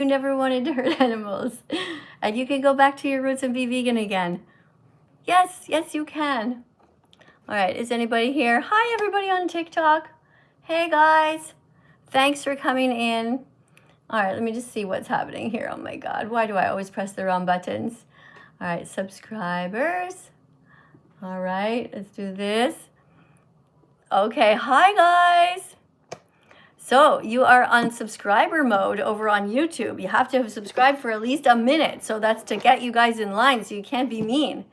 you never wanted to hurt animals. And you can go back to your roots and be vegan again. Yes, yes, you can. All right, is anybody here? Hi, everybody on TikTok. Hey, guys. Thanks for coming in. All right, let me just see what's happening here. Oh, my God. Why do I always press the wrong buttons? All right, subscribers. All right, let's do this. Okay, hi, guys. So you are on subscriber mode over on YouTube. You have to have subscribed for at least a minute. So that's to get you guys in line, so you can't be mean.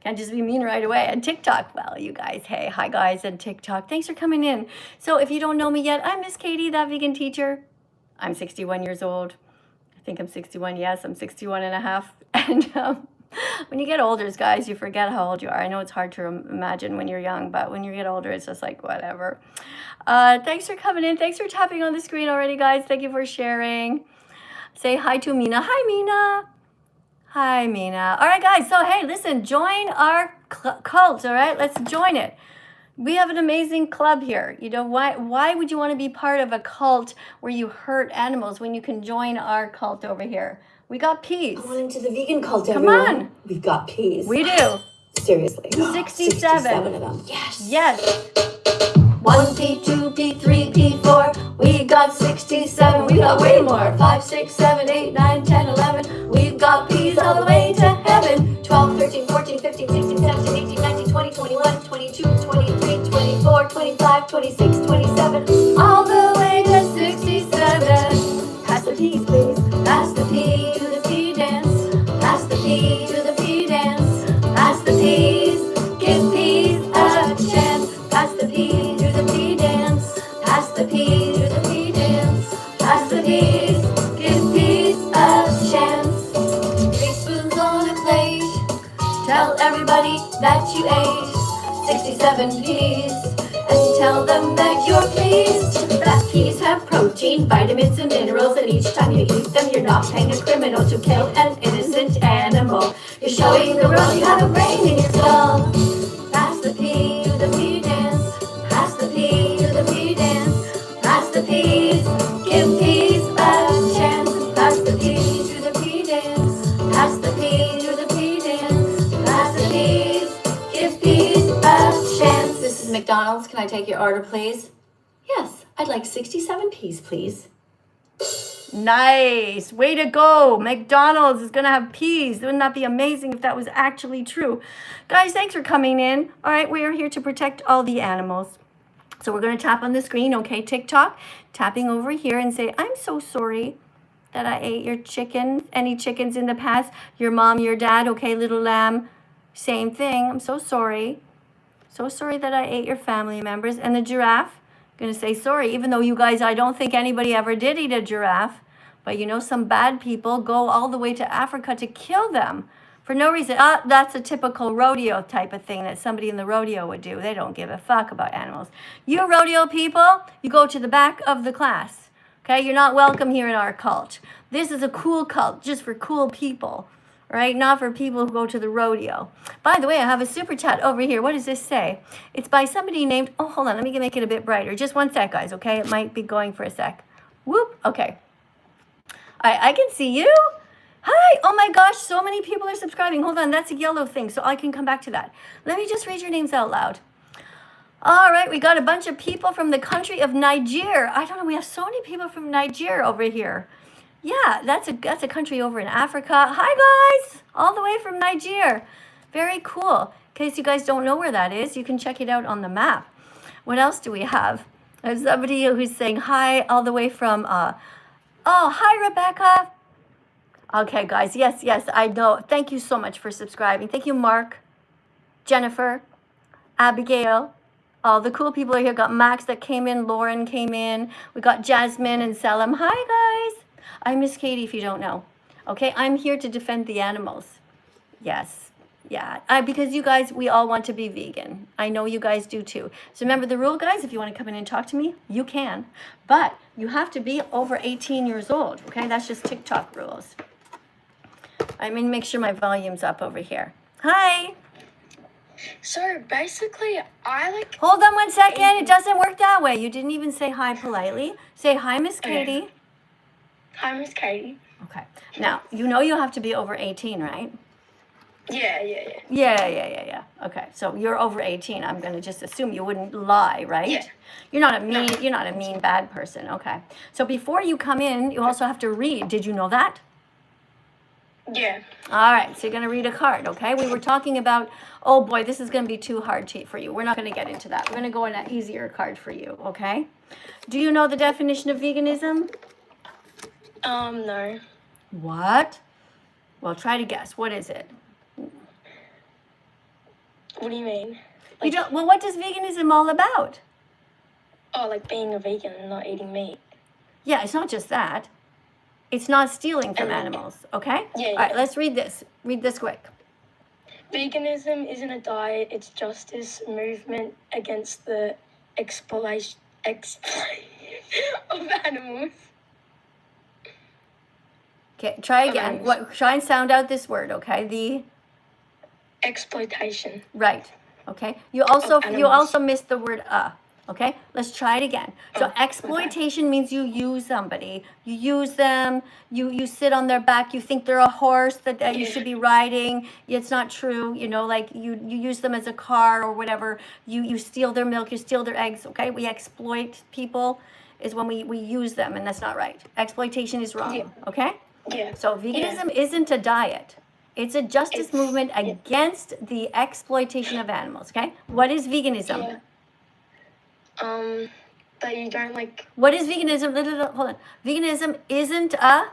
Can't just be mean right away. And TikTok, well, you guys, hey, hi guys and TikTok. Thanks for coming in. So if you don't know me yet, I'm Miss Katie, that vegan teacher. I'm 61 years old. I think I'm 61. Yes, I'm 61 and a half. And when you get older, guys, you forget how old you are. I know it's hard to imagine when you're young, but when you get older, it's just like, whatever. Thanks for coming in. Thanks for tapping on the screen already, guys. Thank you for sharing. Say hi to Mina. Hi, Mina. Hi, Mina. All right, guys. So, hey, listen, join our cult, all right? Let's join it. We have an amazing club here. You know, why would you want to be part of a cult where you hurt animals when you can join our cult over here? We got peas. I want into the vegan cult, Come everyone. on. We've got peas. We do. Seriously. 67 of them. Yes. Yes. 1P, 2P, 3P, 4. We got 67. We got way more. 5, 6, 7, 8, 9, 10, 11. We've got peas all the way to heaven. 12, 13, 14, 15, 16, 17, 18, 19, 20, 21, 22, 23, 24, 25, 26, 27. All the way to 67. Pass the peas, please. Pass the pea to the pea dance. Pass the pea to the pea dance. Pass the peas. Give peas a chance. Pass the pea to the pea dance. Pass the pea to the pea dance. Pass the peas. Give peas a chance. 3 spoons on a plate. Tell everybody that you ate 67 peas. And tell them that you're pleased. That peas have protein, vitamins, and minerals. And each time you eat them, you're not paying a criminal to kill an innocent animal. You're showing the world you have a brain in your skull. Pass the pea to the pea dance. Pass the pea to the pea dance. Pass the peas. Give peas a chance. Pass the pea to the pea dance. Pass the pea to the pea dance. Pass the peas. Give peas a chance. This is McDonald's. Can I take your order, please? Yes, I'd like 67 peas, please. Nice. Way to go. McDonald's is going to have peas. Wouldn't that be amazing if that was actually true? Guys, thanks for coming in. All right, we are here to protect all the animals. So we're going to tap on the screen, okay, TikTok, tapping over here and say, I'm so sorry that I ate your chicken, any chickens in the past, your mom, your dad, okay, little lamb, same thing. I'm so sorry. So sorry that I ate your family members. And the giraffe, going to say sorry, even though you guys, I don't think anybody ever did eat a giraffe, but you know, some bad people go all the way to Africa to kill them for no reason. That's a typical rodeo type of thing that somebody in the rodeo would do. They don't give a fuck about animals. You rodeo people, you go to the back of the class. Okay, you're not welcome here in our cult. This is a cool cult just for cool people, right? Not for people who go to the rodeo. By the way, I have a super chat over here. What does this say? It's by somebody named, oh, hold on, let me make it a bit brighter. Just one sec, guys, okay? It might be going for a sec. Whoop, okay. I can see you. Hi, oh my gosh, so many people are subscribing. Hold on, that's a yellow thing, so I can come back to that. Let me just read your names out loud. All right, we got a bunch of people from the country of Niger. I don't know, we have so many people from Niger over here. Yeah, that's a country over in Africa. Hi, guys, all the way from Niger. Very cool. In case you guys don't know where that is, you can check it out on the map. What else do we have? There's somebody who's saying hi all the way from, oh, hi, Rebecca. Okay, guys, yes, I know. Thank you so much for subscribing. Thank you, Mark, Jennifer, Abigail. All the cool people are here. Got Max that came in, Lauren came in. We got Jasmine and Selim. Hi, guys. I'm Miss Katie, if you don't know. Okay, I'm here to defend the animals. Yes, yeah, because you guys, we all want to be vegan. I know you guys do too. So remember the rule, guys, if you want to come in and talk to me, you can. But you have to be over 18 years old, okay? That's just TikTok rules. I'm going to make sure my volume's up over here. Hi. So basically, I like... Hold on 1 second. It doesn't work that way. You didn't even say hi politely. Say hi, Miss Katie. Hi, Miss Katie. Okay. Now, you know you have to be over 18, right? Yeah. Yeah. Okay. So you're over 18. I'm going to just assume you wouldn't lie, right? Yeah. You're not a mean bad person. Okay. So before you come in, you also have to read. Did you know that? Yeah. All right. So you're going to read a card, okay? We were talking about, oh boy, this is going to be too hard for you. We're not going to get into that. We're going to go in an easier card for you, okay? Do you know the definition of veganism? No. What? Well, try to guess. What is it? What do you mean? You don't. Well, what is veganism all about? Oh, like being a vegan and not eating meat. Yeah, it's not just that. It's not stealing from And animals, okay? Yeah, All right, yeah. let's read this. Read this quick. Veganism isn't a diet, it's justice movement against the exploitation of animals. Okay, try again. Try and sound out this word, okay? The Exploitation. right. Okay. You also animals. missed the word okay? Let's try it again. So Oh, exploitation means you use somebody. You use them, you sit on their back, you think they're a horse that you should be riding. It's not true, you know, like you use them as a car or whatever. You steal their milk, you steal their eggs, okay? We exploit people is when we use them, and that's not right. Exploitation is wrong, Yeah. okay? Yeah. So veganism isn't a diet. It's a justice movement against the exploitation of animals, okay? What is veganism? Yeah. That you don't like. What is veganism? Hold on. Veganism isn't a...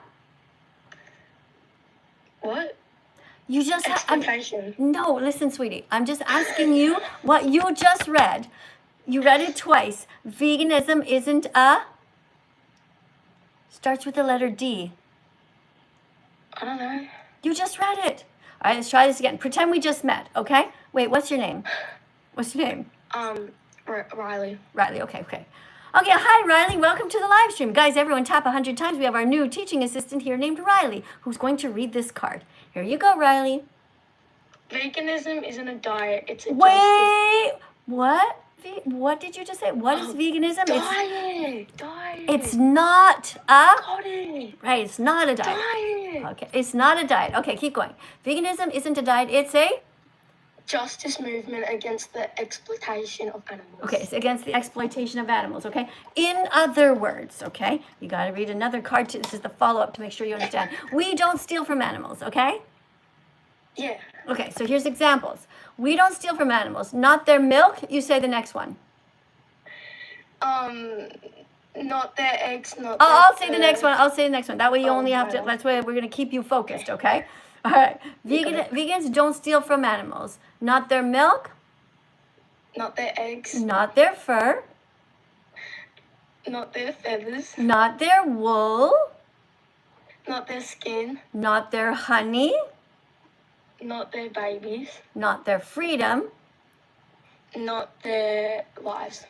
What? You just... Exploitation. No, listen, sweetie. I'm just asking you what you just read. You read it twice. Veganism isn't a... Starts with the letter D. I don't know. You just read it. All right, let's try this again. Pretend we just met, okay? Wait, what's your name? What's your name? Riley. Riley, okay. Okay, hi, Riley. Welcome to the live stream. Guys, everyone tap 100 times. We have our new teaching assistant here named Riley, who's going to read this card. Here you go, Riley. Veganism isn't a diet, it's a Wait, what? What did you just say? What is veganism? Diet. It's not a... Got it. Right, it's not a diet. Diet. Okay, it's not a diet. Okay, keep going. Veganism isn't a diet. It's a... Justice movement against the exploitation of animals. Okay, it's against the exploitation of animals, okay? In other words, okay? You got to read another card. This is the follow-up to make sure you understand. We don't steal from animals, okay? Yeah. Okay, so here's examples. We don't steal from animals. Not their milk. You say the next one. Not their eggs, not I'll say the next one. I'll say the next one. That way you only have to, right. that's why we're going to keep you focused, okay? All right. Vegans don't steal from animals. Not their milk. Not their eggs. Not their fur. Not their feathers. Not their wool. Not their skin. Not their honey. Not their babies. Not their freedom. Not their lives.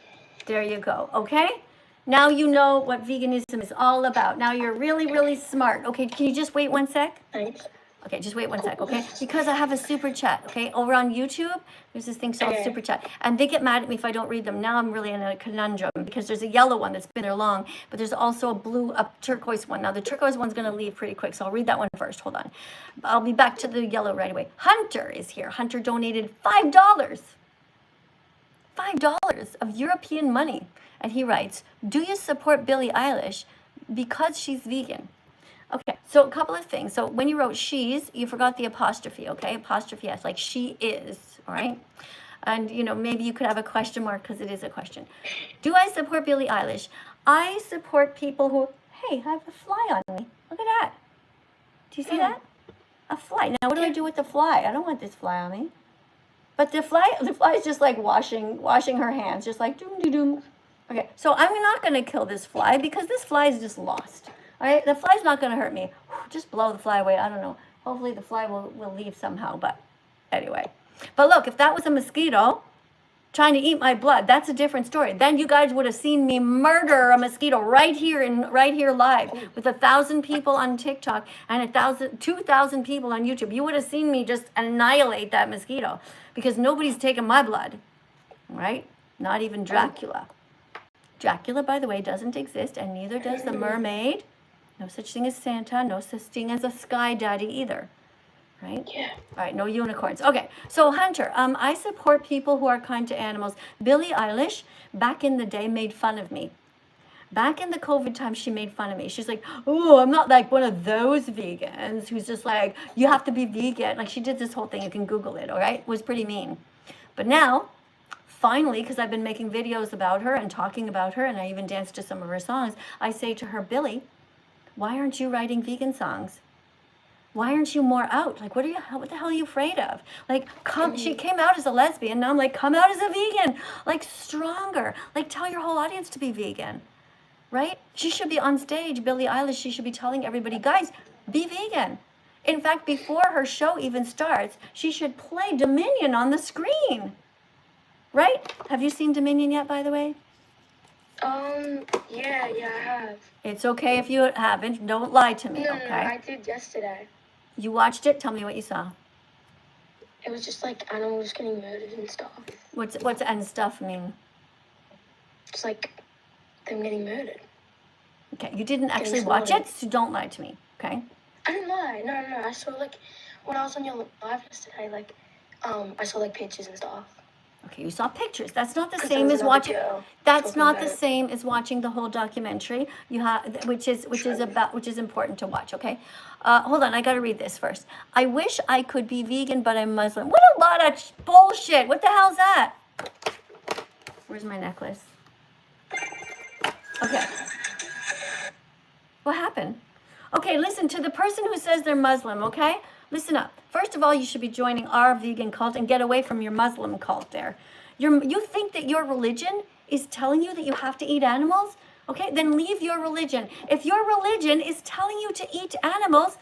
There you go, okay? Now you know what veganism is all about. Now you're really, really smart. Okay, can you just wait 1 sec? Thanks. Okay, just wait 1 sec, okay? Because I have a super chat, okay? Over on YouTube, there's this thing called super chat. And they get mad at me if I don't read them. Now I'm really in a conundrum because there's a yellow one that's been there long, but there's also a turquoise one. Now the turquoise one's gonna leave pretty quick, so I'll read that one first. Hold on. I'll be back to the yellow right away. Hunter is here. Hunter donated $5. $5 of European money. And he writes, do you support Billie Eilish because she's vegan? Okay, so a couple of things. So when you wrote she's, you forgot the apostrophe, okay? Apostrophe S, like she is, all right? And, you know, maybe you could have a question mark because it is a question. Do I support Billie Eilish? I support people who, hey, I have a fly on me. Look at that. Do you see that? A fly. Now, what do I do with the fly? I don't want this fly on me. But the fly is just like washing her hands, just like doom, doom, doom. Okay, so I'm not going to kill this fly because this fly is just lost. All right, the fly's not going to hurt me. Just blow the fly away. I don't know. Hopefully the fly will leave somehow, but anyway. But look, if that was a mosquito trying to eat my blood, that's a different story. Then you guys would have seen me murder a mosquito right here live with 1,000 people on TikTok and 2,000 people on YouTube. You would have seen me just annihilate that mosquito because nobody's taken my blood, right? Not even Dracula. Dracula, by the way, doesn't exist, and neither does the mermaid. No such thing as Santa. No such thing as a sky daddy either. Right? Yeah. All right, no unicorns. Okay, so Hunter, I support people who are kind to animals. Billie Eilish, back in the day, made fun of me. Back in the COVID time, she made fun of me. She's like, oh, I'm not like one of those vegans who's just like, you have to be vegan. Like, she did this whole thing. You can Google it, all right? It was pretty mean. But now, finally, because I've been making videos about her and talking about her, and I even danced to some of her songs, I say to her, Billie, why aren't you writing vegan songs? Why aren't you more out? Like, what the hell are you afraid of? Like, she came out as a lesbian. Now I'm like, come out as a vegan. Like, stronger. Like, tell your whole audience to be vegan, right? She should be on stage, Billie Eilish, she should be telling everybody, guys, be vegan. In fact, before her show even starts, she should play Dominion on the screen, right? Have you seen Dominion yet, by the way? Yeah, I have. It's okay if you haven't. Don't lie to me, No, okay? I did yesterday. You watched it? Tell me what you saw. It was just like animals getting murdered and stuff. What's and stuff mean? It's like them getting murdered. Okay, you didn't actually watch it, so don't lie to me, okay? I didn't lie. No. I saw like when I was on your live yesterday, like I saw like pictures and stuff. Okay, you saw pictures. That's not the 'Cause same there as was another watching. girl That's talking not about the it. same as watching the whole documentary. You have, which is important to watch. Okay, hold on. I got to read this first. I wish I could be vegan, but I'm Muslim. What a lot of bullshit. What the hell's that? Where's my necklace? Okay. What happened? Okay, listen to the person who says they're Muslim. Okay, listen up. First of all, you should be joining our vegan cult and get away from your Muslim cult there. You think that your religion is telling you that you have to eat animals? Okay, then leave your religion. If your religion is telling you to eat animals,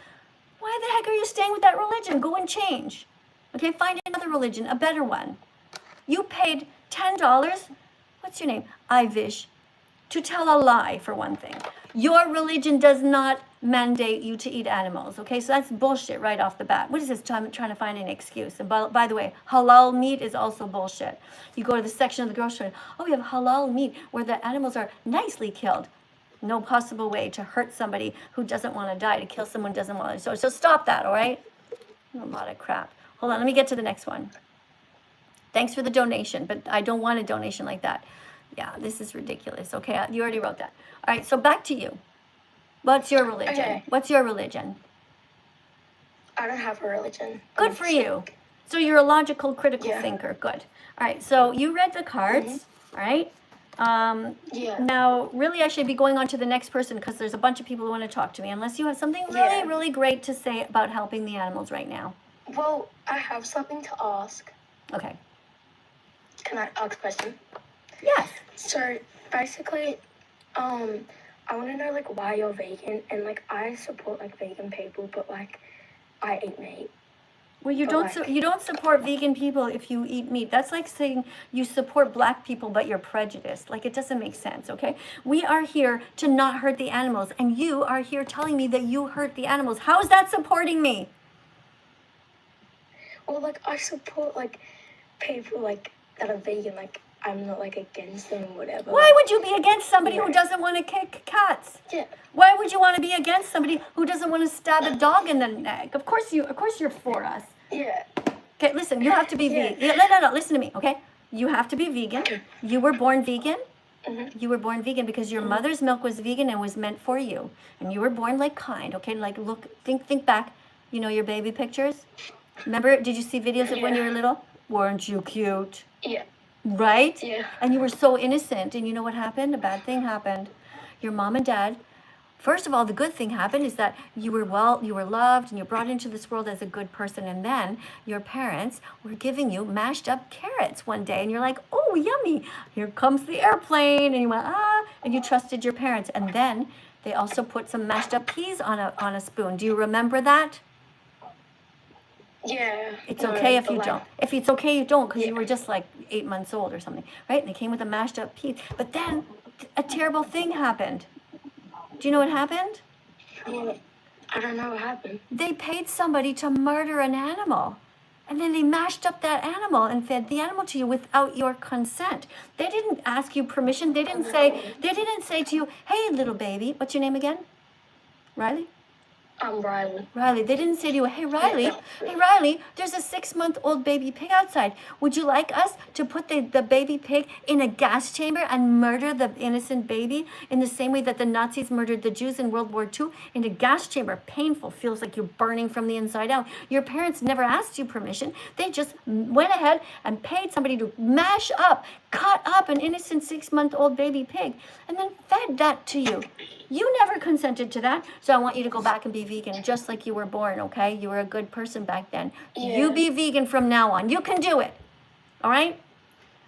why the heck are you staying with that religion? Go and change. Okay, find another religion, a better one. You paid $10, what's your name? Ivish, to tell a lie, for one thing. Your religion does not mandate you to eat animals, okay? So that's bullshit right off the bat. What is this? Trying to find an excuse. And by the way, halal meat is also bullshit. You go to the section of the grocery store, oh, we have halal meat where the animals are nicely killed. No possible way to hurt somebody who doesn't want to die, to kill someone who doesn't want to. So stop that, all right? A lot of crap. Hold on, let me get to the next one. Thanks for the donation, but I don't want a donation like that. Yeah, this is ridiculous. Okay, you already wrote that. All right, so back to you. What's your religion? Okay. What's your religion? I don't have a religion. Good for you. So you're a logical, critical Yeah. thinker. Good. All right, so you read the cards, all right? Yeah. Now, really, I should be going on to the next person because there's a bunch of people who want to talk to me, unless you have something really, Yeah. really great to say about helping the animals right now. Well, I have something to ask. Okay. Can I ask a question? Yes. So basically, I want to know like why you're vegan, and like I support like vegan people, but like I eat meat. Well, you But, don't like- you don't support vegan people if you eat meat. That's like saying you support black people but you're prejudiced. Like, it doesn't make sense, okay? We are here to not hurt the animals, and you are here telling me that you hurt the animals. How is that supporting me? Well, like I support like people like that are vegan. Like I'm not like against them or whatever. Why would you be against somebody who Yeah. doesn't want to kick cats? Yeah. Why would you want to be against somebody who doesn't want to stab a dog in the neck? Of course you're for us. Yeah. Okay, listen, you have to be Yeah. vegan. No, listen to me, okay? You have to be vegan. You were born vegan. Mhm. You were born vegan because your mother's milk was vegan and was meant for you. And you were born like kind, okay? Like, look, think back. You know your baby pictures? Remember, did you see videos of when you were little? Weren't you cute? Yeah. Right? Yeah. And you were so innocent. And you know what happened? A bad thing happened. Your mom and dad, first of all, the good thing happened is that you were loved, and you're brought into this world as a good person. And then your parents were giving you mashed up carrots one day. And you're like, oh, yummy. Here comes the airplane. And you went, and you trusted your parents. And then they also put some mashed up peas on a spoon. Do you remember that? Yeah. It's No, okay if but, you like, don't. If it's okay, you don't, because you Yeah. were just like 8 months old or something, right? And they came with a mashed up peas. But then a terrible thing happened. Do you know what happened? Well, I don't know what happened. They paid somebody to murder an animal. And then they mashed up that animal and fed the animal to you without your consent. They didn't ask you permission. They didn't say to you, hey, little baby, what's your name again? Riley? Riley. Riley, they didn't say to you, hey Riley, there's a 6-month-old baby pig outside. Would you like us to put the baby pig in a gas chamber and murder the innocent baby in the same way that the Nazis murdered the Jews in World War II? In a gas chamber, painful, feels like you're burning from the inside out. Your parents never asked you permission. They just went ahead and paid somebody to mash up, cut up an innocent 6-month-old baby pig, and then fed that to you. You never consented to that, so I want you to go back and be vegan just like you were born, okay? You were a good person back then. Yeah. You be vegan from now on. You can do it, all right?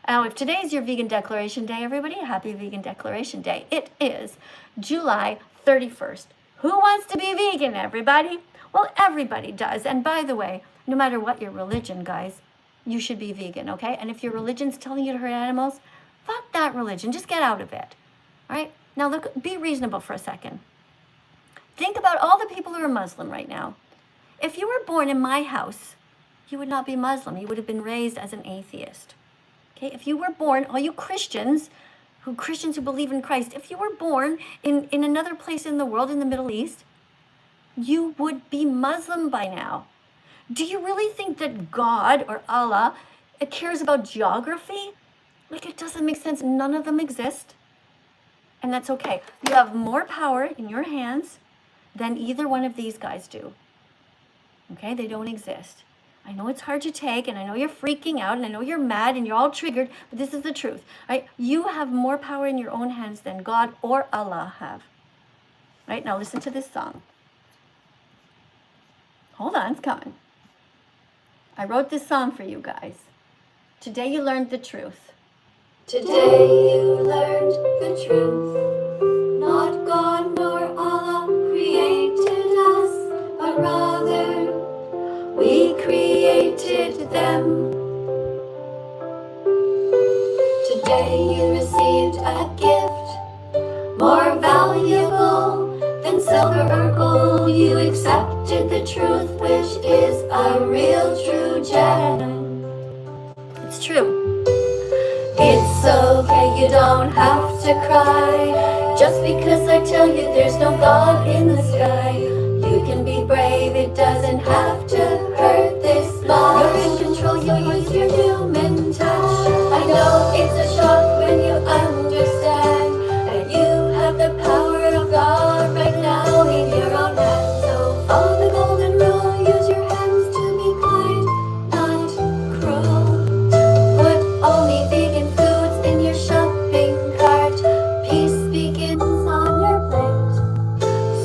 Now, if today's your Vegan Declaration Day, everybody, happy Vegan Declaration Day. It is July 31st. Who wants to be vegan, everybody? Well, everybody does. And by the way, no matter what your religion, guys, you should be vegan, okay? And if your religion's telling you to hurt animals, fuck that religion. Just get out of it, all right? Now, look, be reasonable for a second. Think about all the people who are Muslim right now. If you were born in my house, you would not be Muslim. You would have been raised as an atheist. Okay? If you were born, all you Christians who believe in Christ, if you were born in another place in the world, in the Middle East, you would be Muslim by now. Do you really think that God or Allah cares about geography? Like, it doesn't make sense. None of them exist. And that's okay. You have more power in your hands than either one of these guys do. Okay? They don't exist. I know it's hard to take, and I know you're freaking out, and I know you're mad, and you're all triggered, but this is the truth. Right? You have more power in your own hands than God or Allah have. Right? Now listen to this song. Hold on, it's coming. I wrote this song for you guys. Today you learned the truth. Today you learned the truth. Not God nor Allah created us, but rather we created them. Today you received a gift more valuable than silver or gold. You accepted the truth, which is a real true gem. It's true. It's okay, you don't have to cry. Just because I tell you there's no God in the sky. You can be brave, it doesn't have to hurt this much. You're in control, you use your human touch. I know it's a shock when you understand that you have the power of God right now in your own hands. So follow the golden rule, use your hands to be kind, not cruel. Put only vegan foods in your shopping cart. Peace begins on your plate.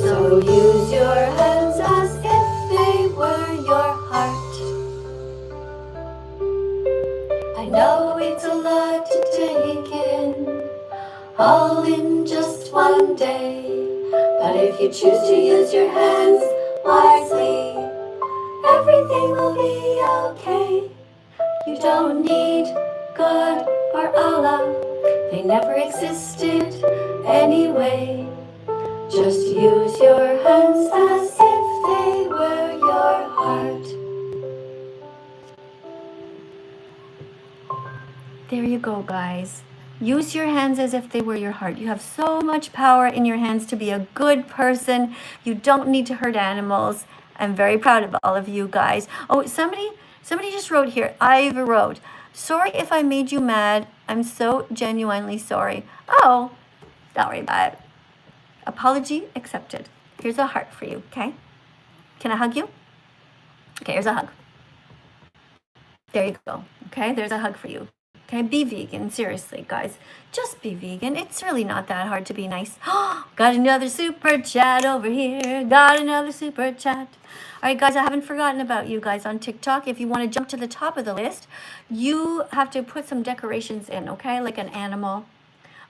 So use your hands as if they were your heart. I know it's a lot to take in, all in just one day. But if you choose to use your hands wisely, everything will be okay. You don't need God or Allah, they never existed anyway. Just use your hands as if they were your heart. There you go, guys. Use your hands as if they were your heart. You have so much power in your hands to be a good person. You don't need to hurt animals. I'm very proud of all of you guys. Oh, somebody just wrote here. Ivor wrote, sorry if I made you mad. I'm so genuinely sorry. Oh, don't worry about it. Apology accepted. Here's a heart for you, okay? Can I hug you? Okay, here's a hug. There you go. Okay, there's a hug for you. Okay, be vegan. Seriously, guys. Just be vegan. It's really not that hard to be nice. Got another super chat over here. Got another super chat. All right, guys, I haven't forgotten about you guys on TikTok. If you want to jump to the top of the list, you have to put some decorations in, okay? Like an animal.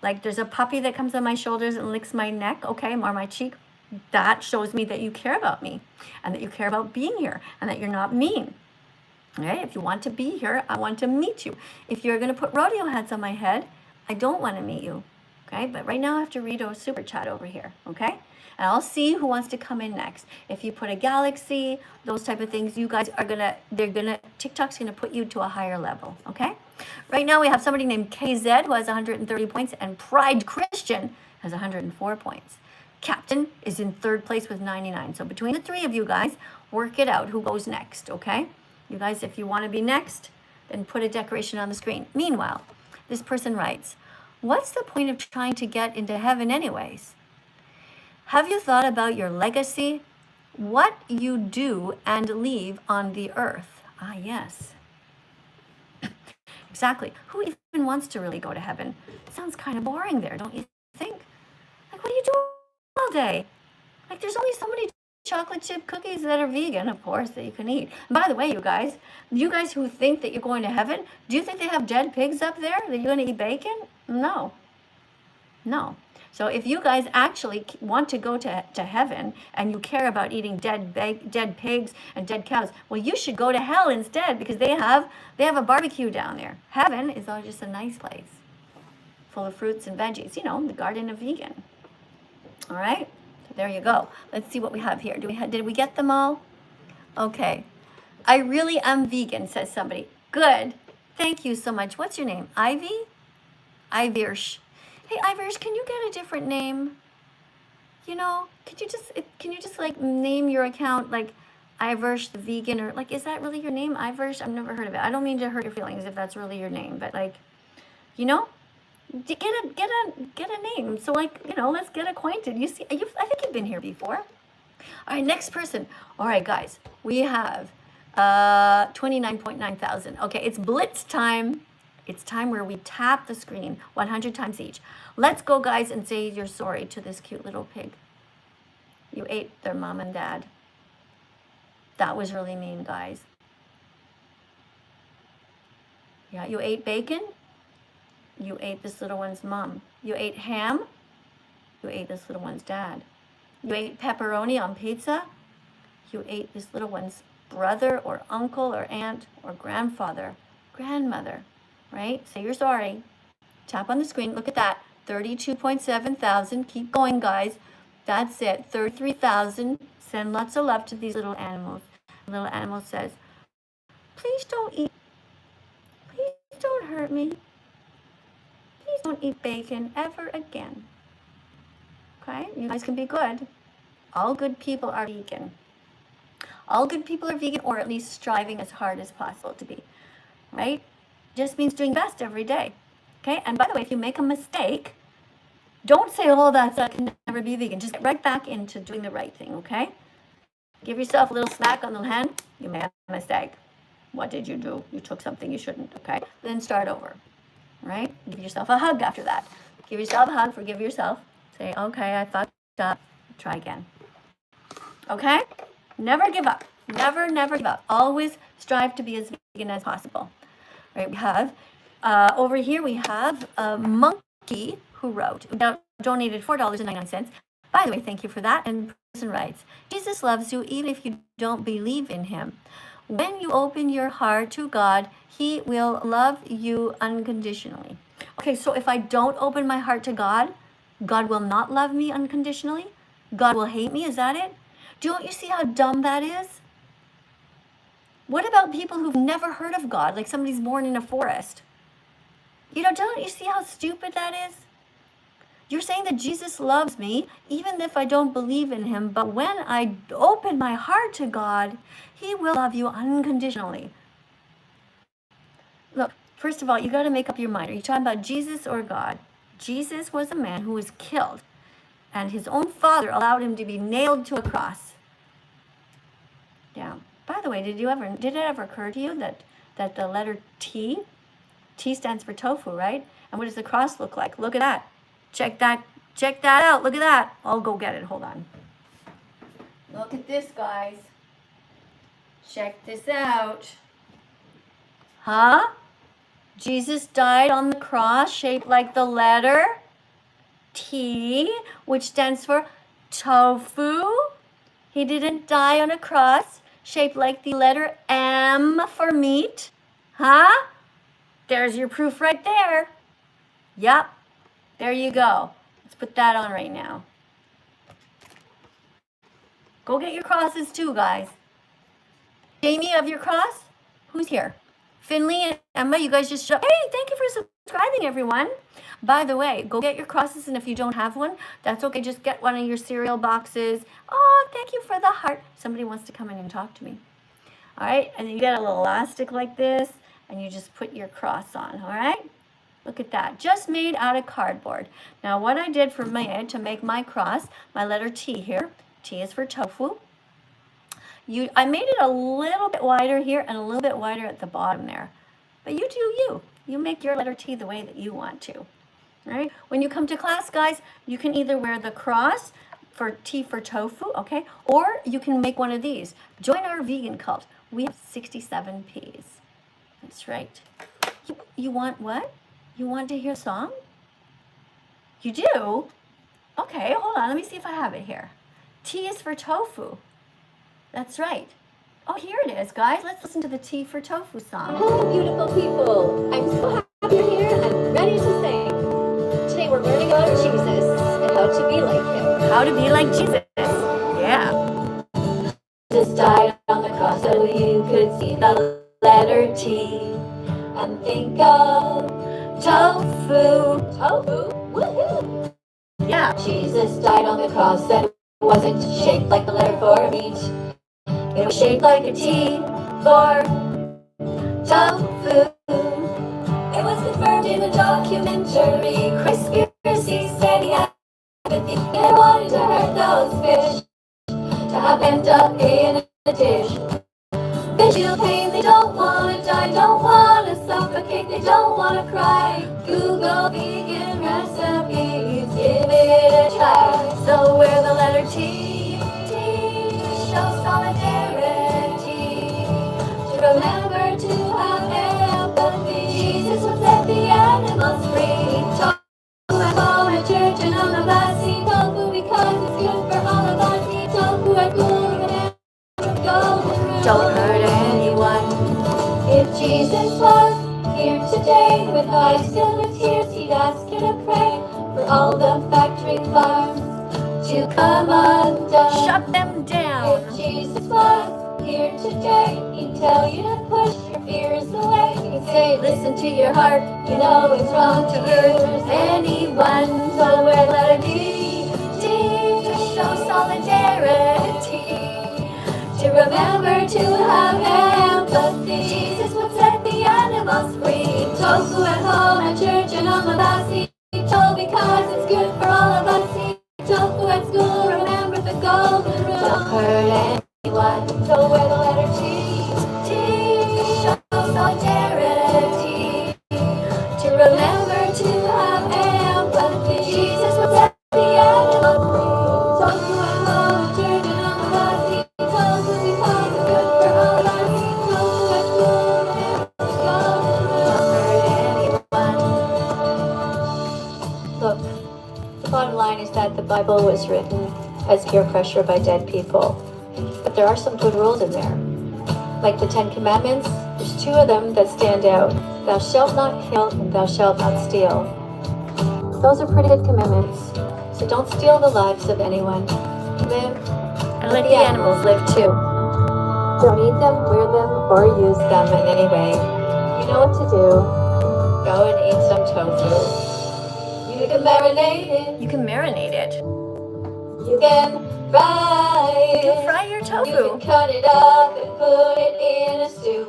Like there's a puppy that comes on my shoulders and licks my neck, okay, or my cheek. That shows me that you care about me and that you care about being here and that you're not mean. All right, if you want to be here, I want to meet you. If you're going to put rodeo hats on my head, I don't want to meet you. Okay, but right now I have to read a super chat over here. Okay, and I'll see who wants to come in next. If you put a galaxy, those type of things, you guys are TikTok's gonna put you to a higher level. Okay, right now we have somebody named KZ who has 130 points, and Pride Christian has 104 points. Captain is in third place with 99. So between the three of you guys, work it out who goes next, okay? You guys, if you want to be next, then put a decoration on the screen. Meanwhile, this person writes, what's the point of trying to get into heaven anyways? Have you thought about your legacy? What you do and leave on the earth? Ah, yes. Exactly. Who even wants to really go to heaven? It sounds kind of boring there, don't you think? Like, what do you do all day? Like, there's only so many chocolate chip cookies that are vegan, of course, that you can eat. And by the way, you guys who think that you're going to heaven, do you think they have dead pigs up there that you're going to eat bacon? No. No. So if you guys actually want to go to heaven and you care about eating dead pigs and dead cows, well, you should go to hell instead, because they have a barbecue down there. Heaven is all just a nice place full of fruits and veggies, the garden of vegan. All right, so there you go. Let's see what we have here. Did we get them all? Okay. I really am vegan, says somebody. Good. Thank you so much. What's your name? Ivy? Ivirsh. Hey, Ivirsh, can you get a different name? Can you just like name your account like Ivirsh the vegan, or like, is that really your name, Ivirsh? I've never heard of it. I don't mean to hurt your feelings if that's really your name, but like, get a name. So like, let's get acquainted. I think you've been here before. All right, next person. All right, guys, we have 29.9 thousand. Okay, it's blitz time. It's time where we tap the screen 100 times each. Let's go, guys, and say you're sorry to this cute little pig. You ate their mom and dad. That was really mean, guys. Yeah, you ate bacon. You ate this little one's mom. You ate ham. You ate this little one's dad. You ate pepperoni on pizza. You ate this little one's brother or uncle or aunt or grandfather, grandmother, right? Say you're sorry. Tap on the screen. Look at that. 32.7 thousand. Keep going, guys. That's it. 33,000. Send lots of love to these little animals. The little animal says, please don't eat. Please don't hurt me. Please don't eat bacon ever again. Okay? You guys can be good. All good people are vegan. All good people are vegan, or at least striving as hard as possible to be. Right? Just means doing best every day. Okay? And by the way, if you make a mistake, don't say, oh, I can never be vegan. Just get right back into doing the right thing, okay? Give yourself a little smack on the hand. You made a mistake. What did you do? You took something you shouldn't, okay? Then start over, right? Give yourself a hug after that. Give yourself a hug, forgive yourself. Say, okay, I fucked up. Try again. Okay? Never give up. Never, never give up. Always strive to be as vegan as possible. Right, we have, over here we have a monkey who wrote, donated $4.99. By the way, thank you for that. And the person writes, Jesus loves you even if you don't believe in him. When you open your heart to God, he will love you unconditionally. Okay, so if I don't open my heart to God, God will not love me unconditionally? God will hate me? Is that it? Don't you see how dumb that is? What about people who've never heard of God, like somebody's born in a forest? Don't you see how stupid that is? You're saying that Jesus loves me, even if I don't believe in him, but when I open my heart to God, he will love you unconditionally. Look, first of all, you got to make up your mind. Are you talking about Jesus or God? Jesus was a man who was killed, and his own father allowed him to be nailed to a cross. Yeah. By the way, did it ever occur to you that the letter T stands for tofu, right? And what does the cross look like? Look at that. Check that out. Look at that. I'll go get it. Hold on. Look at this, guys. Check this out. Huh? Jesus died on the cross shaped like the letter T, which stands for tofu. He didn't die on a cross shaped like the letter M for meat. Huh? There's your proof right there. Yep. There you go. Let's put that on right now. Go get your crosses too, guys. Jamie, of your cross? Who's here? Finley and Emma, you guys just hey, thank you for subscribing, everyone. By the way, go get your crosses, and if you don't have one, that's okay. Just get one of your cereal boxes. Oh, thank you for the heart. Somebody wants to come in and talk to me. All right, and you get a little elastic like this, and you just put your cross on, all right? Look at that, just made out of cardboard. Now, what I did for to make my cross, my letter T here, T is for tofu. I made it a little bit wider here and a little bit wider at the bottom there. But you do you. You make your letter T the way that you want to. All right? When you come to class, guys, you can either wear the cross for T for tofu, okay? Or you can make one of these. Join our vegan cult. We have 67 Ps. That's right. You want what? You want to hear a song? You do? Okay, hold on. Let me see if I have it here. T is for tofu. That's right. Oh, here it is, guys. Let's listen to the T for tofu song. Hello, beautiful people. I'm so happy you're here and ready to sing. Today we're learning about Jesus and how to be like him. How to be like Jesus. Yeah. Jesus died on the cross so you could see the letter T and think of tofu. Tofu? Woohoo! Yeah. Jesus died on the cross and it wasn't shaped like the letter for meat. It was shaped like a T for tofu. It was confirmed in a documentary. Chris Piercy said he had empathy and wanted to hurt those fish to have end up in a dish. They feel pain, they don't want to die, don't want to suffocate, they don't want to cry. Google vegan recipes, give it a try. So wear the letter T. Show solidarity, to remember to have empathy. Jesus would set the animals free. Tofu at home, at church, and on the bus. Eat tofu because it's good for all of us. Eat tofu at school, remember golden rule. Don't hurt anyone. If Jesus was here today with eyes filled with tears, he'd ask you to pray for all the factory farms to come undone. Shut them down. If Jesus was here today, he'd tell you to push your fears away. He'd say, listen to your heart, you know it's wrong to hurt anyone. So wear letter D, to show solidarity, to remember to have empathy. Jesus would set the animals free. Tofu at home, at church, and on the bus. Eat tofu because it's good for all of us. Eat tofu at school, remember the golden rule. Don't hurt anyone, so wear the letter T, to show solidarity, to remember to have empathy. Jesus would set the animals free. Tofu at home, at church, and on the bus. Eat tofu because it's good for all of us. Eat tofu at school, remember the golden rule. Don't hurt anyone. Look, the bottom line is that the Bible was written as peer pressure by dead people. But there are some good rules in there. Like the 10 Commandments, there's 2 of them that stand out. Thou shalt not kill and thou shalt not steal. Those are pretty good commandments. So don't steal the lives of anyone. Live And let the animals live too. Don't eat them, wear them, or use them in any way. You know what to do. Go and eat some tofu. You can marinate it. You can marinate it. You can fry You it. can fry your You tofu. can cut it up and put it in a stew.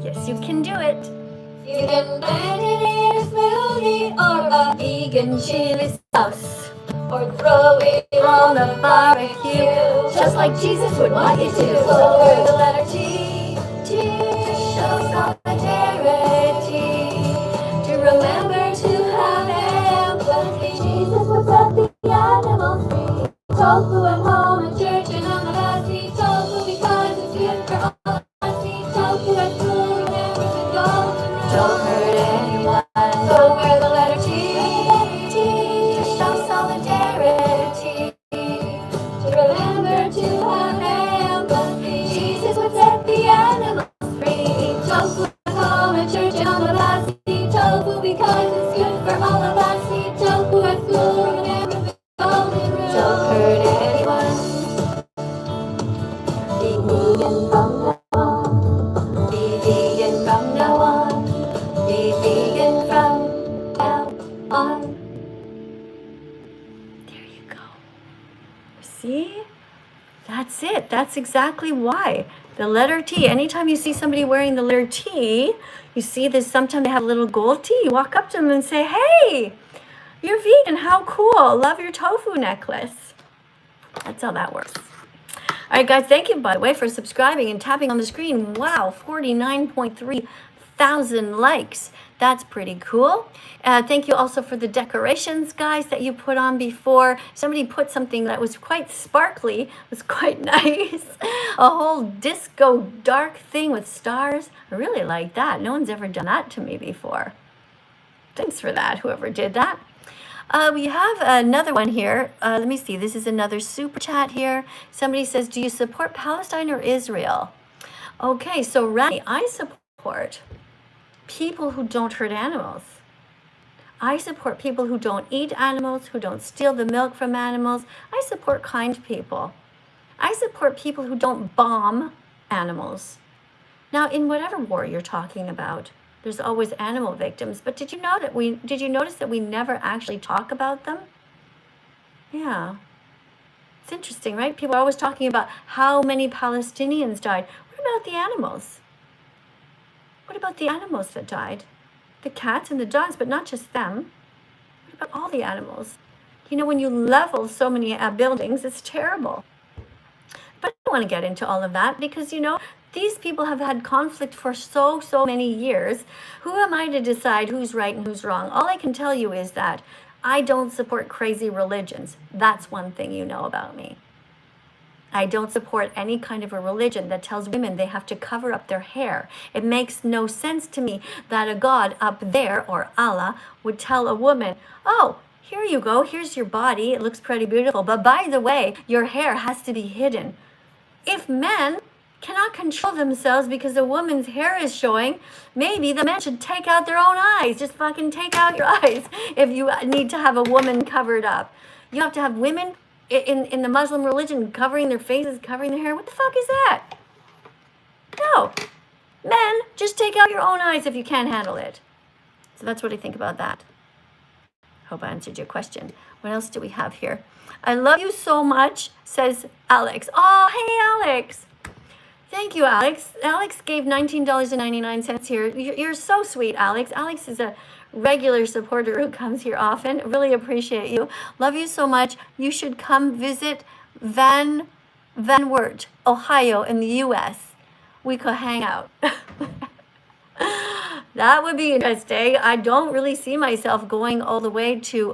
Yes, you can do it. You can blend it in a smoothie or a vegan chili sauce. Or throw it on the barbecue, just like Jesus would want you to. So wear the letter T, to show solidarity, to remember to have empathy. Jesus would set the animals free. Tofu at home, at church, and on the bus. Eat tofu because it's good for all of us. Eat tofu at school, remember the golden rule. Don't hurt anyone, so wear the letter T, to show solidarity, to remember to have empathy. Jesus would set the animals free. Eat tofu at home, at church, and on the bus. Eat tofu because it's good for all of us. Eat tofu at school, remember the golden rule. Don't hurt anyone. Be vegan from now on. Be vegan from now on. That's exactly why. The letter T, anytime you see somebody wearing the letter T, you see this, sometimes they have a little gold T. You walk up to them and say, hey, you're vegan, how cool. Love your tofu necklace. That's how that works. All right, guys, thank you, by the way, for subscribing and tapping on the screen. Wow, 49.3 thousand likes. That's pretty cool. Thank you also for the decorations, guys, that you put on before. Somebody put something that was quite sparkly, was quite nice. A whole disco dark thing with stars. I really like that. No one's ever done that to me before. Thanks for that, whoever did that. We have another one here. Let me see. This is another super chat here. Somebody says, do you support Palestine or Israel? Okay, so Rani, I support people who don't hurt animals. I support people who don't eat animals, who don't steal the milk from animals. I support kind people. I support people who don't bomb animals. Now, in whatever war you're talking about, there's always animal victims, but did you notice that we never actually talk about them? Yeah. It's interesting, right? People are always talking about how many Palestinians died. What about the animals? What about the animals that died? The cats and the dogs, but not just them. What about all the animals? You know, when you level so many buildings, it's terrible. But I don't want to get into all of that because, you know, these people have had conflict for so many years. Who am I to decide who's right and who's wrong? All I can tell you is that I don't support crazy religions. That's one thing you know about me. I don't support any kind of a religion that tells women they have to cover up their hair. It makes no sense to me that a God up there, or Allah, would tell a woman, oh, here you go, here's your body, it looks pretty beautiful, but by the way, your hair has to be hidden. If men cannot control themselves because a woman's hair is showing, maybe the men should take out their own eyes. Just fucking take out your eyes if you need to have a woman covered up. You have to have women in the Muslim religion covering their faces, covering their hair. What the fuck is that? No. Men, just take out your own eyes if you can't handle it. So that's what I think about that. Hope I answered your question. What else do we have here? I love you so much, says Alex. Oh, hey, Alex. Thank you, Alex. Alex gave $19.99 here. You're so sweet, Alex. Alex is a regular supporter who comes here often. Really appreciate you. Love you so much. You should come visit Van Wert, Ohio in the U.S. We could hang out. That would be interesting. I don't really see myself going all the way to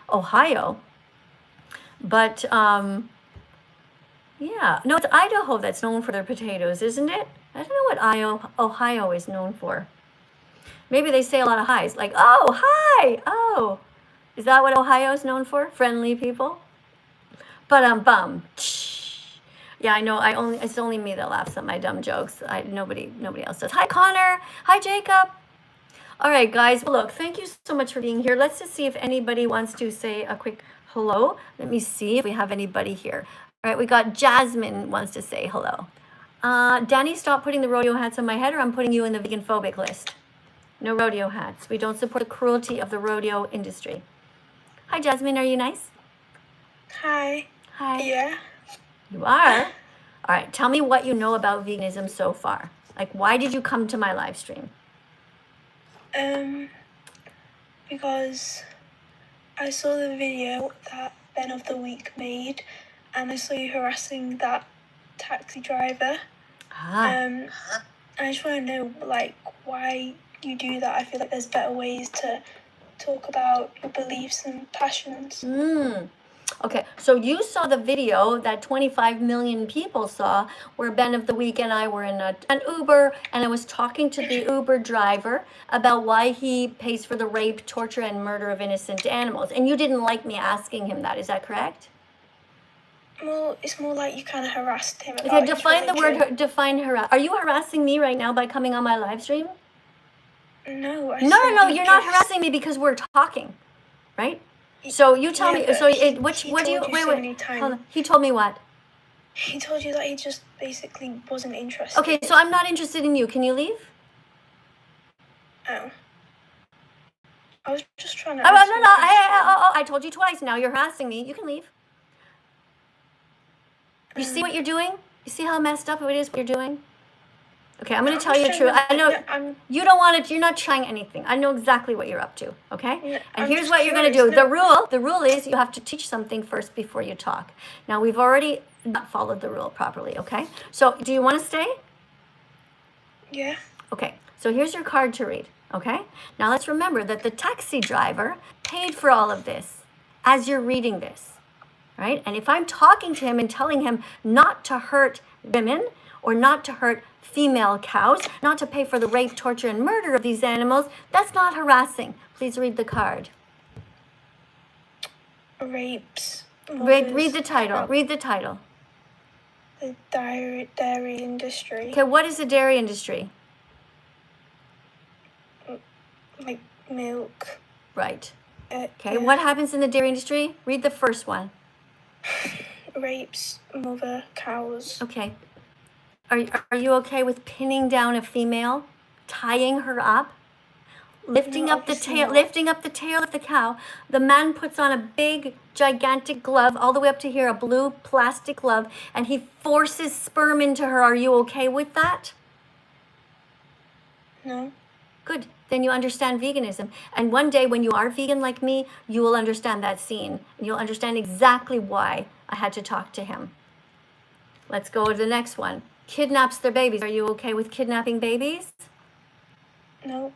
Ohio. But, yeah. No, it's Idaho that's known for their potatoes, isn't it? I don't know what Ohio is known for. Maybe they say a lot of highs, like, oh, hi, oh. Is that what Ohio is known for? Friendly people? Bum. Yeah, I know. It's only me that laughs at my dumb jokes. Nobody else does. Hi, Connor. Hi, Jacob. All right, guys. Well, look, thank you so much for being here. Let's just see if anybody wants to say a quick hello. Let me see if we have anybody here. All right, we got Jasmine wants to say hello. Danny, stop putting the rodeo hats on my head or I'm putting you in the vegan phobic list. No rodeo hats. We don't support the cruelty of the rodeo industry. Hi, Jasmine. Are you nice? Hi. Hi. Yeah. You are? All right. Tell me what you know about veganism so far. Like, why did you come to my live stream? Because I saw the video that Ben of the Week made, and I saw you harassing that taxi driver. I just want to know, like, why you do that. I feel like there's better ways to talk about your beliefs and passions. Okay, so you saw the video that 25 million people saw where Ben of the Week and I were in an Uber, and I was talking to the Uber driver about why he pays for the rape, torture, and murder of innocent animals. And you didn't like me asking him that, is that correct? Well, it's more like you kind of harassed him about Okay, his define the religion. word, define harass. Are you harassing me right now by coming on my live stream? No, No, said you're not harassing me because we're talking, right? So you tell me, so what do you, wait, hold on. He told me what? He told you that he just basically wasn't interested. Okay, so I'm not interested in you. Can you leave? Oh. I was just trying to No, ask I told you twice. Now you're harassing me. You can leave. You see what you're doing? You see how messed up it is what you're doing? Okay, I'm going to tell I'm you the truth. I know I'm, you don't want it. You're not trying anything. I know exactly what you're up to, okay? Yeah, And I'm here's just what you're going to curious. do. No. The rule is you have to teach something first before you talk. Now, we've already not followed the rule properly, okay? So, do you want to stay? Yeah. Okay, so here's your card to read, okay? Now, let's remember that the taxi driver paid for all of this as you're reading this, right? And if I'm talking to him and telling him not to hurt women or not to hurt female cows, not to pay for the rape, torture, and murder of these animals, that's not harassing. Please read the card. Rapes. Read the title. Read the title. The dairy industry. Okay, what is the dairy industry? Like milk. Right. Okay, Yeah. what happens in the dairy industry? Read the first one. Rapes mother cows. Okay. Are you okay with pinning down a female, tying her up, lifting No, up the obviously tail, not. lifting up the tail of the cow? The man puts on a big, gigantic glove all the way up to here, a blue plastic glove, and he forces sperm into her. Are you okay with that? No. Good. Then you understand veganism. And one day when you are vegan like me, you will understand that scene. You'll understand exactly why I had to talk to him. Let's go to the next one. Kidnaps their babies. Are you okay with kidnapping babies? No.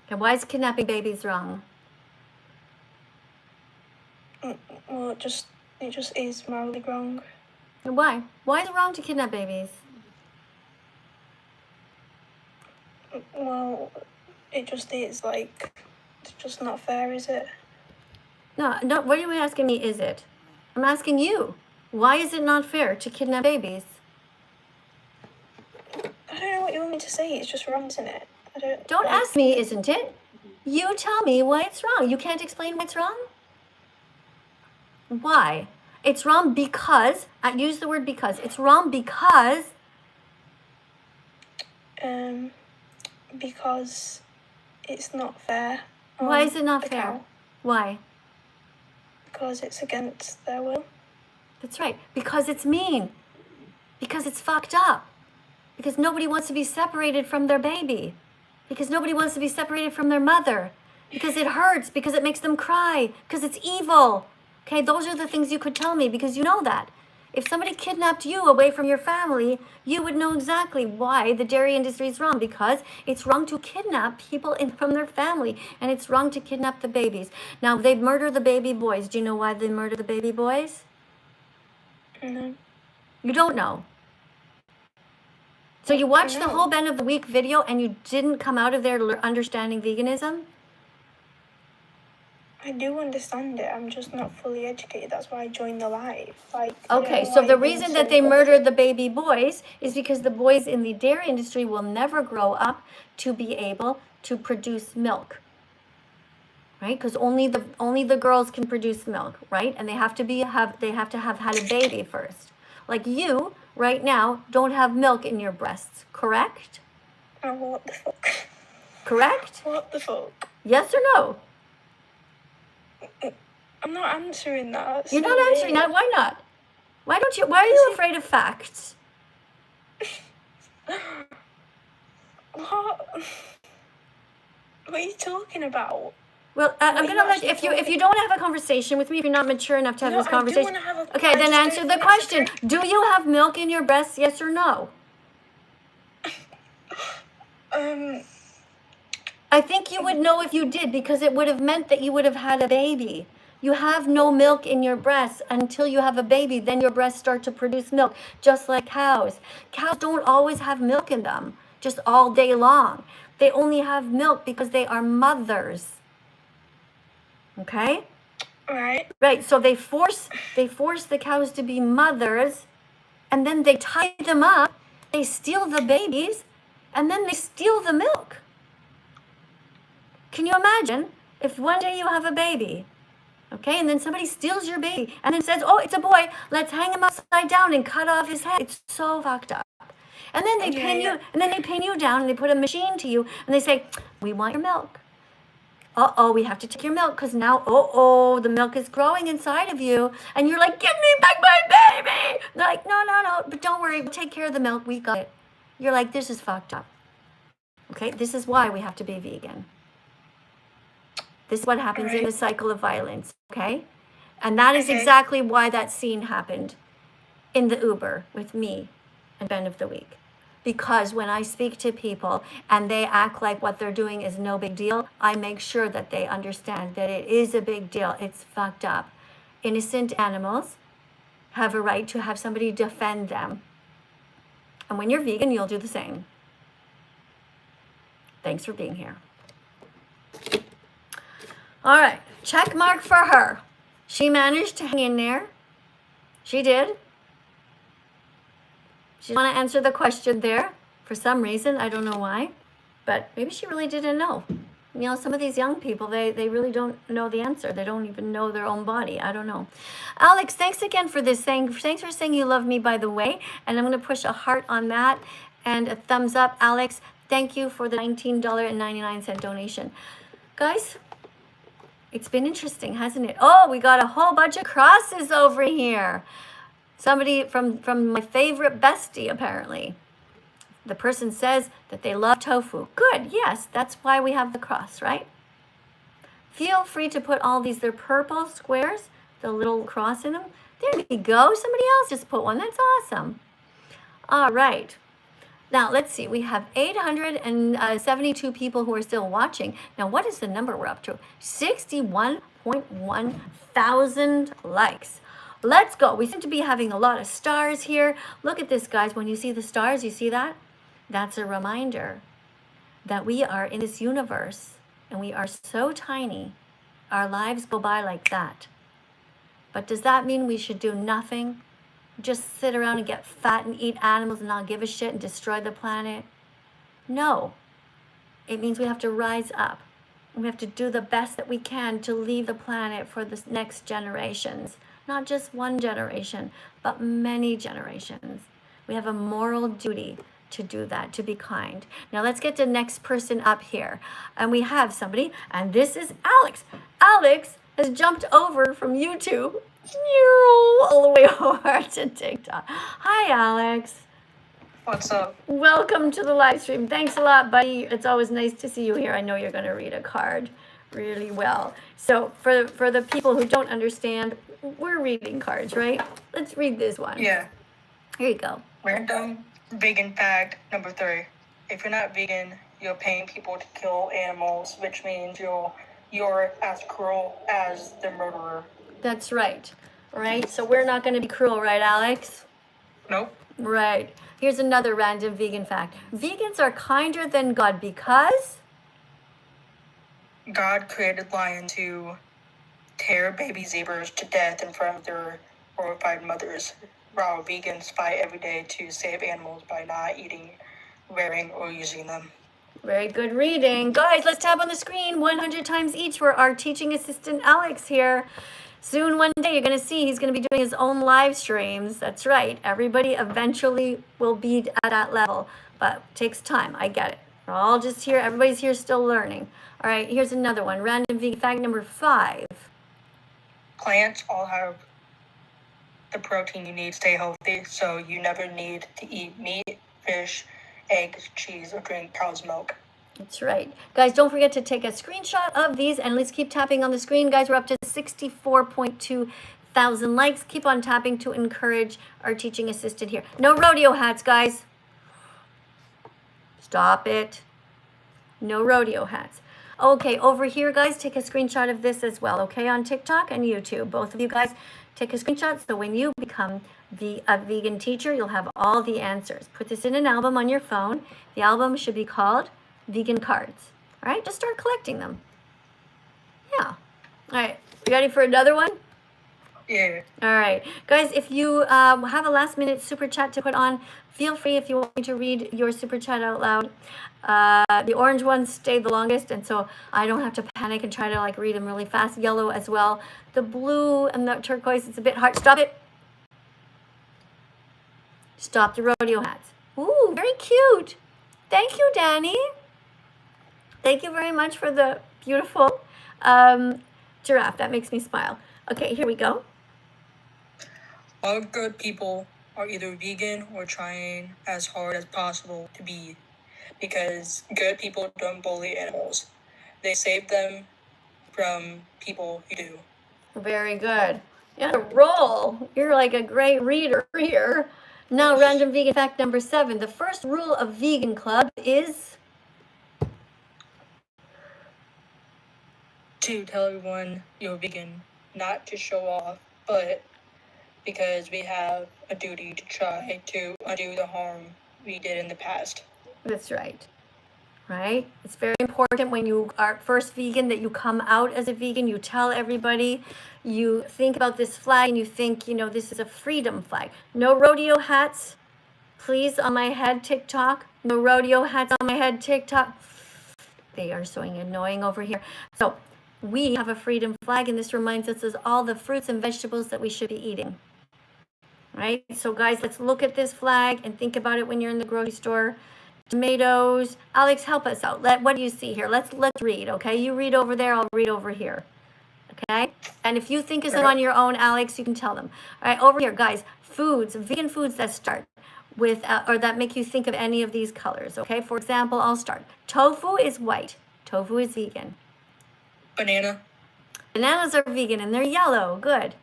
And why is kidnapping babies wrong? Well, it just is morally wrong. And why? Why is it wrong to kidnap babies? Well, it just is like, it's just not fair, is it? No, what are you asking me, is it? I'm asking you. Why is it not fair to kidnap babies? I don't know what you want me to say. It's just wrong, isn't it? Don't ask me, isn't it? You tell me why it's wrong. You can't explain why it's wrong? Why? It's wrong because, I use the word because. It's wrong because, Because it's not fair. why is it not the fair? cow. Why? Because it's against their will. That's right. Because it's mean. Because it's fucked up. Because nobody wants to be separated from their baby. Because nobody wants to be separated from their mother. Because it hurts. Because it makes them cry. Because it's evil. Okay, those are the things you could tell me because you know that. If somebody kidnapped you away from your family, you would know exactly why the dairy industry is wrong. Because it's wrong to kidnap people from their family. And it's wrong to kidnap the babies. Now, they murder the baby boys. Do you know why they murder the baby boys? No. You don't know. So you watched the No. whole Ben of the Week video and you didn't come out of there understanding veganism? I do understand it. I'm just not fully educated. That's why I joined the live. Like. I don't Okay, know so why the you're being reason so that they fussy. murdered the baby boys is because the boys in the dairy industry will never grow up to be able to produce milk. Right? Because only the girls can produce milk, right? And they have to have had a baby first. Like you right now don't have milk in your breasts, correct? Oh, what the fuck? Correct? What the fuck? Yes or no? I'm not answering that. That's You're so not answering weird. that. Why not? Why are you afraid of facts? What? What are you talking about? Well, I'm What are gonna you let actually if you talking- don't want to have a conversation with me, if you're not mature enough to have No, this I do conversation. wanna have a- Okay, I then just answer don't the think question. it's Do you have milk in your breasts? Yes or no? I think you would know if you did because it would have meant that you would have had a baby. You have no milk in your breasts until you have a baby. Then your breasts start to produce milk, just like cows. Cows don't always have milk in them, just all day long. They only have milk because they are mothers. Okay? Right. Right, so they force the cows to be mothers, and then they tie them up, they steal the babies, and then they steal the milk. Can you imagine if one day you have a baby, okay, and then somebody steals your baby and then says, oh, it's a boy, let's hang him upside down and cut off his head. It's so fucked up. And then they pin you down and they put a machine to you and they say, we want your milk. Uh-oh, we have to take your milk because now, the milk is growing inside of you. And you're like, give me back my baby. They're like, no, no, no. But don't worry, we'll take care of the milk. We got it. You're like, this is fucked up. Okay, this is why we have to be vegan. This is what happens in the cycle of violence, okay? And that is exactly why that scene happened in the Uber with me and Ben of the Week. Because when I speak to people and they act like what they're doing is no big deal, I make sure that they understand that it is a big deal. It's fucked up. Innocent animals have a right to have somebody defend them. And when you're vegan, you'll do the same. Thanks for being here. All right, check mark for her. She managed to hang in there. She did. She didn't want to answer the question there for some reason. I don't know why, but maybe she really didn't know. You know, some of these young people, they really don't know the answer. They don't even know their own body. I don't know. Alex, thanks again for this. Thanks for saying you love me, by the way. And I'm going to push a heart on that and a thumbs up. Alex, thank you for the $19.99 donation. Guys, it's been interesting, hasn't it? Oh, we got a whole bunch of crosses over here. Somebody from my favorite bestie, apparently. The person says that they love tofu. Good, yes, that's why we have the cross, right? Feel free to put all these, they're purple squares, the little cross in them. There you go, somebody else just put one, that's awesome. All right. Now, let's see. We have 872 people who are still watching. Now, what is the number we're up to? 61.1 thousand likes. Let's go. We seem to be having a lot of stars here. Look at this, guys. When you see the stars, you see that? That's a reminder that we are in this universe and we are so tiny. Our lives go by like that. But does that mean we should do nothing? Just sit around and get fat and eat animals and not give a shit and destroy the planet? No. It means we have to rise up. We have to do the best that we can to leave the planet for the next generations. Not just one generation, but many generations. We have a moral duty to do that, to be kind. Now let's get the next person up here. And we have somebody, and this is Alex. Alex has jumped over from YouTube all the way over to TikTok. Hi, Alex. What's up? Welcome to the live stream. Thanks a lot, buddy. It's always nice to see you here. I know you're going to read a card really well. So for the people who don't understand, we're reading cards, right? Let's read this one. Yeah. Here you go. Random vegan fact number 3. If you're not vegan, you're paying people to kill animals, which means you're as cruel as the murderer. That's right. Right? So we're not going to be cruel, right, Alex? Nope. Right. Here's another random vegan fact. Vegans are kinder than God because God created lions to tear baby zebras to death in front of their horrified mothers, while vegans fight every day to save animals by not eating, wearing, or using them. Very good reading. Guys, let's tap on the screen 100 times each for our teaching assistant Alex here. Soon one day you're going to see he's going to be doing his own live streams. That's right. Everybody eventually will be at that level, but it takes time. I get it. We're all just here. Everybody's here still learning. All right, here's another one. Random vegan fact number 5. Plants all have the protein you need to stay healthy, so you never need to eat meat, fish, eggs, cheese, or drink cow's milk. That's right. Guys, don't forget to take a screenshot of these, and let's keep tapping on the screen. Guys, we're up to 64.2 thousand likes. Keep on tapping to encourage our teaching assistant here. No rodeo hats, guys. Stop it. No rodeo hats. Okay, over here, guys, take a screenshot of this as well, okay, on TikTok and YouTube. Both of you guys take a screenshot, so when you become a vegan teacher, you'll have all the answers. Put this in an album on your phone. The album should be called Vegan Cards. All right, just start collecting them. Yeah. All right, you ready for another one? Yeah. All right. Guys, if you have a last minute super chat to put on, feel free if you want me to read your super chat out loud. The orange ones stay the longest, and so I don't have to panic and try to like read them really fast. Yellow as well. The blue and the turquoise, it's a bit hard. Stop it. Stop the rodeo hats. Ooh, very cute. Thank you, Danny. Thank you very much for the Beautiful. Giraffe, that makes me smile. Okay, here we go. All good people are either vegan or trying as hard as possible to be, because good people don't bully animals. They save them from people who do. Very good. Yeah, roll. You're like a great reader here. Now, random vegan fact number 7. The first rule of Vegan Club is To tell everyone you're vegan, not to show off, but because we have a duty to try to undo the harm we did in the past. that's right. Right? It's very important when you are first vegan that you come out as a vegan, you tell everybody, you think about this flag and you think, this is a freedom flag. No rodeo hats, please, on my head, TikTok. No rodeo hats on my head, TikTok. They are so annoying over here. So we have a freedom flag, and this reminds us of all the fruits and vegetables that we should be eating. Right? So guys, let's look at this flag and think about it when you're in the grocery store. Tomatoes. Alex, help us out. What do you see here? Let's read, okay? You read over there, I'll read over here. Okay? And if you think of some on your own, Alex, you can tell them. All right, over here, guys, foods, vegan foods that start with, or that make you think of any of these colors, okay? For example, I'll start. Tofu is white. Tofu is vegan. Banana. Bananas are vegan and they're yellow. Good.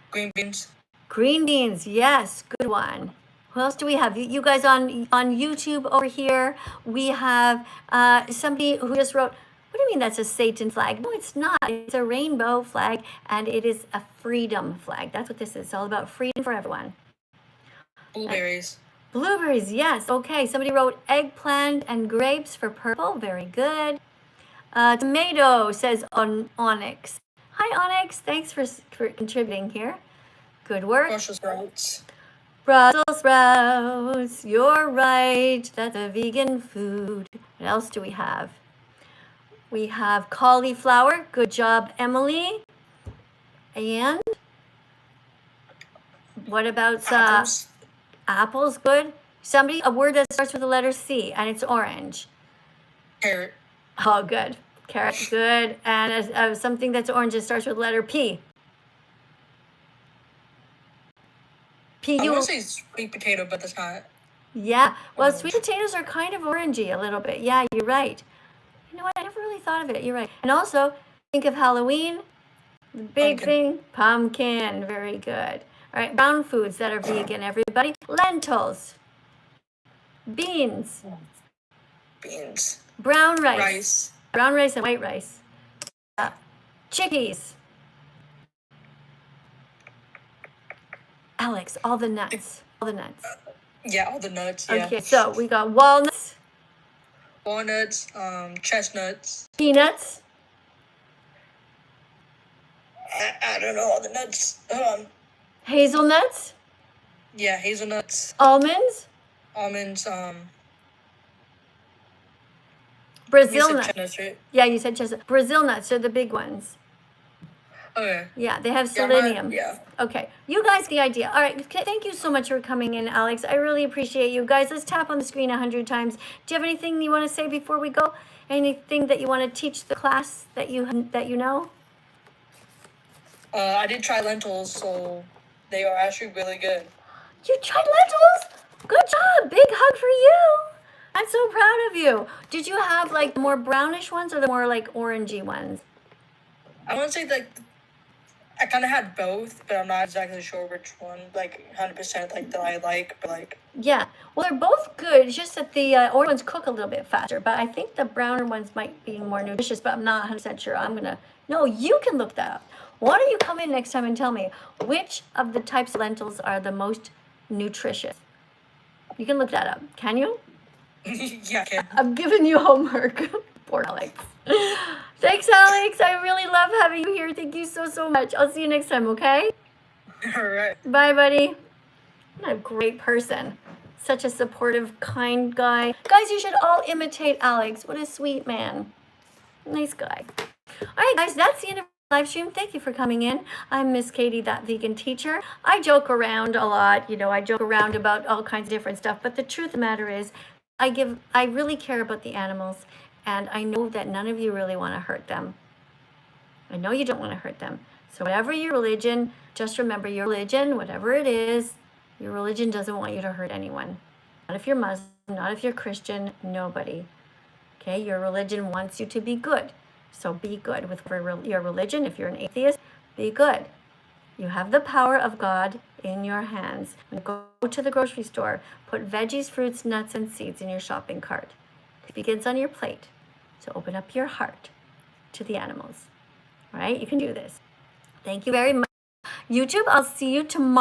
Green beans. Green beans, yes, good one. Who else do we have? You guys on YouTube over here, we have somebody who just wrote, what do you mean that's a Satan flag? No, it's not. It's a rainbow flag, and it is a freedom flag. That's what this is. It's all about freedom for everyone. Blueberries. Blueberries, yes. Okay, somebody wrote eggplant and grapes for purple. Very good. Tomato, says Onyx. Hi, Onyx. Thanks for contributing here. Good work. Brussels sprouts. Brussels sprouts, you're right. That's a vegan food. What else do we have? We have cauliflower. Good job, Emily. And what about Apples. Apples? Good. Somebody, a word that starts with the letter C, and it's orange. Carrot. Oh, good. Carrot, good. And something that's orange that starts with the letter P. I want to say sweet potato, but that's not. Yeah. Well, sweet potatoes are kind of orangey a little bit. Yeah, you're right. You know what? I never really thought of it. You're right. And also, think of Halloween. The big thing, pumpkin. Very good. All right, brown foods that are vegan, everybody. Lentils. Beans. Beans. Brown rice. Rice. Brown rice and white rice. Chickpeas. Alex, all the nuts. All the nuts. Yeah, all the nuts. Yeah. Okay, so we got walnuts. Walnuts. Chestnuts. Peanuts. I don't know all the nuts. Hazelnuts. Yeah, hazelnuts. Almonds. Almonds. Brazil you said nuts. chestnuts, right? Yeah, you said chestnut. Brazil nuts are the big ones. Okay. Yeah, they have Yeah, selenium. yeah. Okay, you guys get the idea. All right, thank you so much for coming in, Alex. I really appreciate you. Guys, let's tap on the screen 100 times. Do you have anything you want to say before we go? Anything that you want to teach the class that you know? I did try lentils, so they are actually really good. You tried lentils? Good job. Big hug for you. I'm so proud of you. Did you have like more brownish ones or the more like orangey ones? I want to say like I kind of had both, but I'm not exactly sure which one, like 100% like that I like, but like. Yeah, well, they're both good. It's just that the orange ones cook a little bit faster, but I think the browner ones might be more nutritious, but I'm not 100% sure. No, you can look that up. Why don't you come in next time and tell me which of the types of lentils are the most nutritious? You can look that up. Can you? Yeah, okay. I'm giving you homework. Poor Alex. Thanks, Alex. I really love having you here. Thank you so much. I'll see you next time, okay? All right. Bye, buddy. What a great person. Such a supportive, kind guy. Guys, you should all imitate Alex. What a sweet man. Nice guy. All right, guys, that's the end of our live stream. Thank you for coming in. I'm Miss Katie, that vegan teacher. I joke around a lot. I joke around about all kinds of different stuff. But the truth of the matter is, I really care about the animals. And I know that none of you really want to hurt them. I know you don't want to hurt them. So whatever your religion, just remember your religion, whatever it is, your religion doesn't want you to hurt anyone. Not if you're Muslim, not if you're Christian, nobody. Okay, your religion wants you to be good. So be good with your religion. If you're an atheist, be good. You have the power of God in your hands. Go to the grocery store, put veggies, fruits, nuts, and seeds in your shopping cart. It begins on your plate. So open up your heart to the animals. All right, you can do this. Thank you very much. YouTube, I'll see you tomorrow.